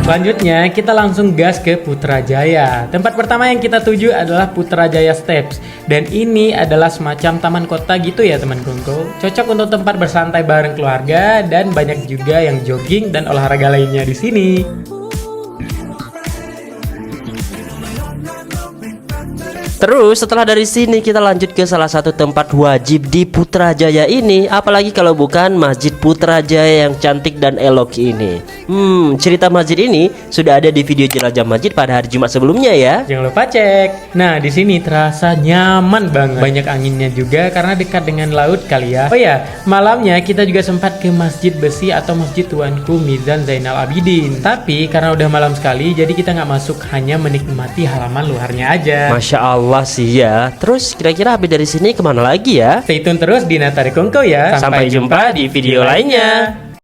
Selanjutnya kita langsung gas ke Putrajaya. Tempat pertama yang kita tuju adalah Putrajaya Steps. Dan ini adalah semacam taman kota gitu ya teman Kongko. Cocok untuk tempat bersantai bareng keluarga dan banyak juga yang jogging dan olahraga lainnya di sini. Terus setelah dari sini kita lanjut ke salah satu tempat wajib di Putrajaya ini. Apalagi kalau bukan Masjid Putrajaya yang cantik dan elok ini. Cerita masjid ini sudah ada di video jelajah masjid pada hari Jumat sebelumnya ya. Jangan lupa cek. Nah, di sini terasa nyaman banget. Banyak anginnya juga karena dekat dengan laut kali ya. Oh ya, malamnya kita juga sempat ke Masjid Besi atau Masjid Tuanku Mizan Zainal Abidin. Tapi karena udah malam sekali, jadi kita nggak masuk, hanya menikmati halaman luarnya aja. Masya Allah sih ya. Terus kira-kira habis dari sini kemana lagi ya? Stay tune terus di Natari Kongko ya. Sampai jumpa di video lainnya.